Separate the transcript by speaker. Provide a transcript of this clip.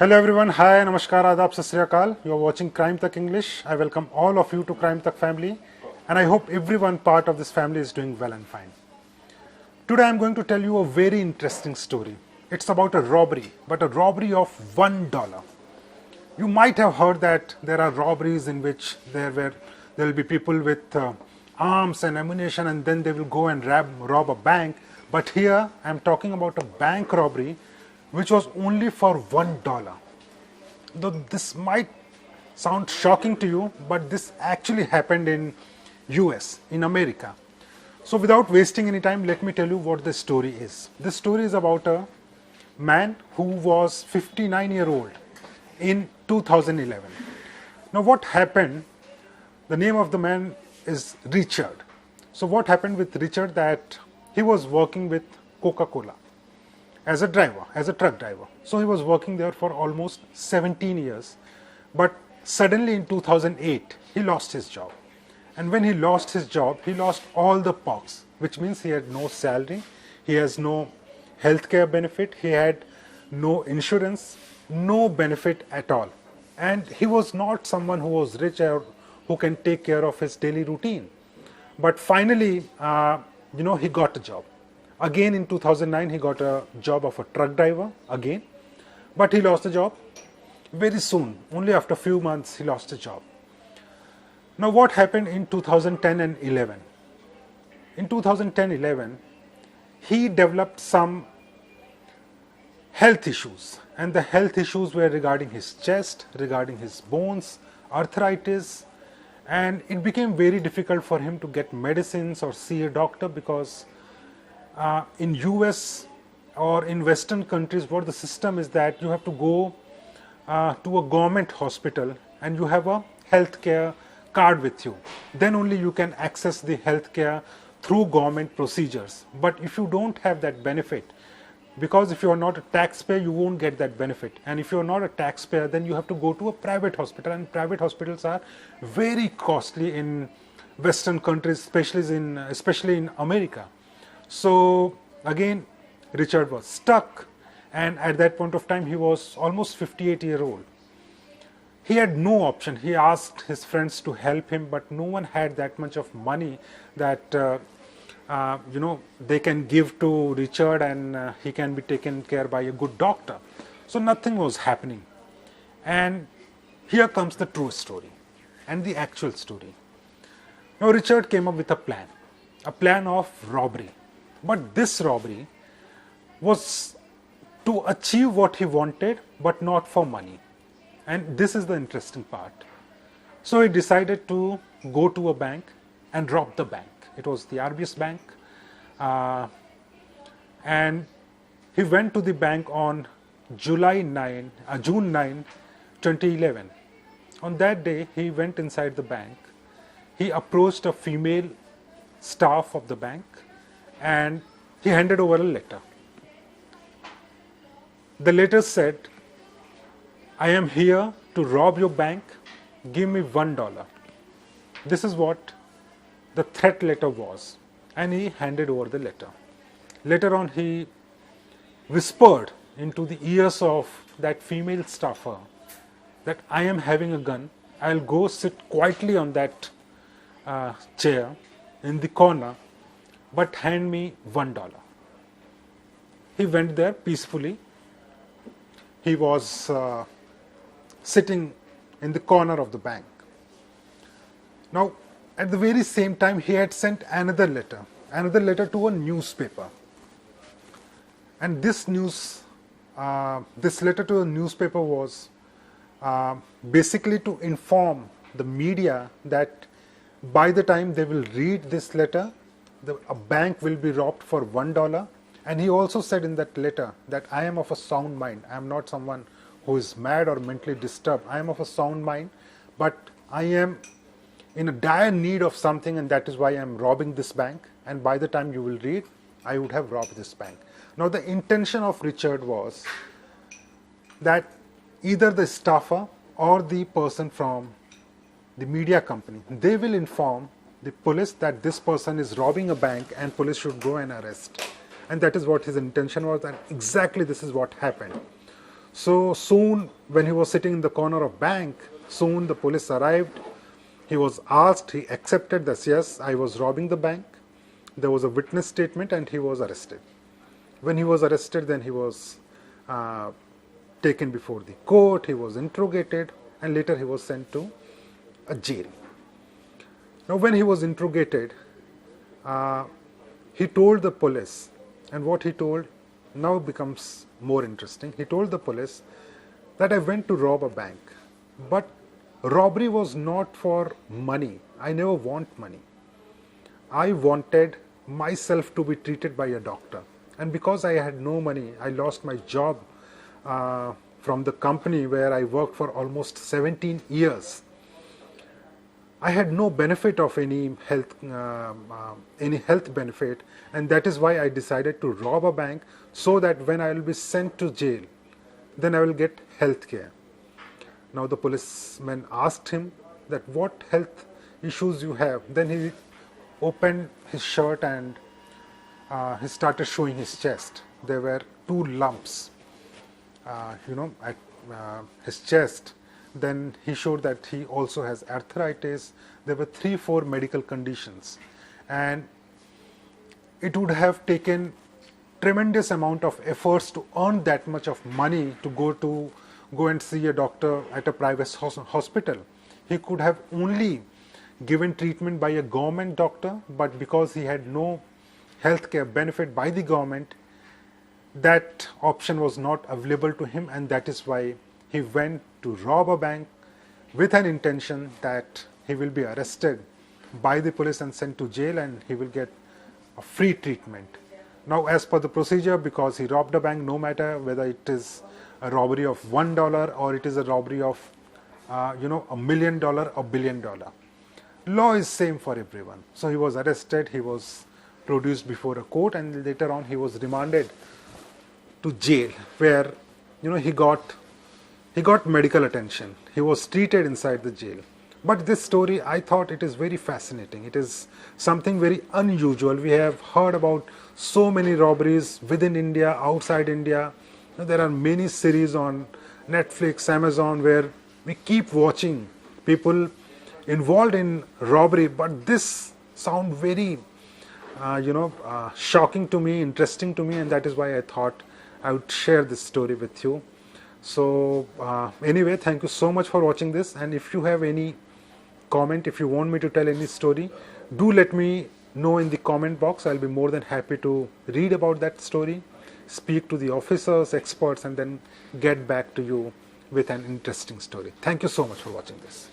Speaker 1: Hello everyone, hi, namaskar, adab, sat sri akal. You are watching CRIMETAK English. I welcome all of you to CRIMETAK family and I hope everyone part of this family is doing well and fine. Today I am going to tell you a very interesting story. It's about a robbery, but a robbery of $1. You might have heard that there are robberies in which there will be people with arms and ammunition and then they will go and rob a bank. But here I am talking about a bank robbery which was only for $1. Though this might sound shocking to you, but this actually happened in US, in America. So without wasting any time, let me tell you what the story is. This story is about a man who was 59-year-old in 2011. Now what happened, the name of the man is Richard. So what happened with Richard, that he was working with Coca-Cola as a driver, as a truck driver. So he was working there for almost 17 years. But suddenly in 2008, he lost his job. And when he lost his job, he lost all the perks, which means he had no salary, he has no healthcare benefit, he had no insurance, no benefit at all. And he was not someone who was rich or who can take care of his daily routine. But finally, he got a job. Again in 2009, he got a job of a truck driver again, but he lost the job very soon. Only after a few months, he lost the job. Now what happened in 2010 and 11? In 2010-11, he developed some health issues, and the health issues were regarding his chest, regarding his bones, arthritis, and it became very difficult for him to get medicines or see a doctor because in US or in Western countries, what the system is that you have to go to a government hospital and you have a healthcare card with you. Then only you can access the healthcare through government procedures. But if you don't have that benefit, because if you are not a taxpayer, you won't get that benefit. And if you are not a taxpayer, then you have to go to a private hospital. And private hospitals are very costly in Western countries, especially in America. So again, Richard was stuck, and at that point of time, he was almost 58-year-old. He had no option. He asked his friends to help him, but no one had that much of money that they can give to Richard and he can be taken care by a good doctor. So nothing was happening. And here comes the true story and the actual story. Now Richard came up with a plan of robbery. But this robbery was to achieve what he wanted, but not for money. And this is the interesting part. So he decided to go to a bank and rob the bank. It was the RBS bank. And he went to the bank on June 9, 2011. On that day, he went inside the bank. He approached a female staff of the bank and he handed over a letter. The letter said, "I am here to rob your bank, give me $1. This is what the threat letter was, and he handed over the letter. Later on, he whispered into the ears of that female staffer that I am having a gun, I'll go sit quietly on that chair in the corner, but hand me $1. He went there peacefully. He was sitting in the corner of the bank. Now, at the very same time, he had sent another letter to a newspaper. And this letter to a newspaper was basically to inform the media that by the time they will read this letter, a bank will be robbed for $1. And he also said in that letter that I am of a sound mind. I am not someone who is mad or mentally disturbed. I am of a sound mind, but I am in a dire need of something, and that is why I am robbing this bank. And by the time you will read, I would have robbed this bank. Now the intention of Richard was that either the staffer or the person from the media company, they will inform the police that this person is robbing a bank and police should go and arrest. And that is what his intention was, and exactly this is what happened. So soon, when he was sitting in the corner of bank, soon the police arrived. He was asked, he accepted that yes, I was robbing the bank. There was a witness statement and he was arrested. When he was arrested, then he was taken before the court, he was interrogated, and later he was sent to a jail. Now when he was interrogated, he told the police, and what he told now becomes more interesting. He told the police that I went to rob a bank, but robbery was not for money. I never want money. I wanted myself to be treated by a doctor, and because I had no money, I lost my job from the company where I worked for almost 17 years. I had no benefit of any health benefit, and that is why I decided to rob a bank, so that when I will be sent to jail, then I will get health care. Now the policeman asked him that what health issues you have. Then he opened his shirt and he started showing his chest. There were 2 lumps, at his chest. Then he showed that he also has arthritis. There were 3-4 medical conditions, and it would have taken tremendous amount of efforts to earn that much of money to go and see a doctor at a private hospital. He could have only given treatment by a government doctor, but because he had no healthcare benefit by the government, that option was not available to him, and that is why he went to rob a bank with an intention that he will be arrested by the police and sent to jail, and he will get a free treatment. Now, as per the procedure, because he robbed a bank, no matter whether it is a robbery of $1 or it is a robbery of $1 million or $1 billion, law is same for everyone. So he was arrested, he was produced before a court, and later on he was remanded to jail, where he got medical attention. He was treated inside the jail. But this story, I thought it is very fascinating. It is something very unusual. We have heard about so many robberies within India, outside India. There are many series on Netflix, Amazon, where we keep watching people involved in robbery. But this sound very, shocking to me, interesting to me, and that is why I thought I would share this story with you. So anyway, thank you so much for watching this, and if you have any comment, if you want me to tell any story, do let me know in the comment box. I'll be more than happy to read about that story, speak to the officers, experts, and then get back to you with an interesting story. Thank you so much for watching this.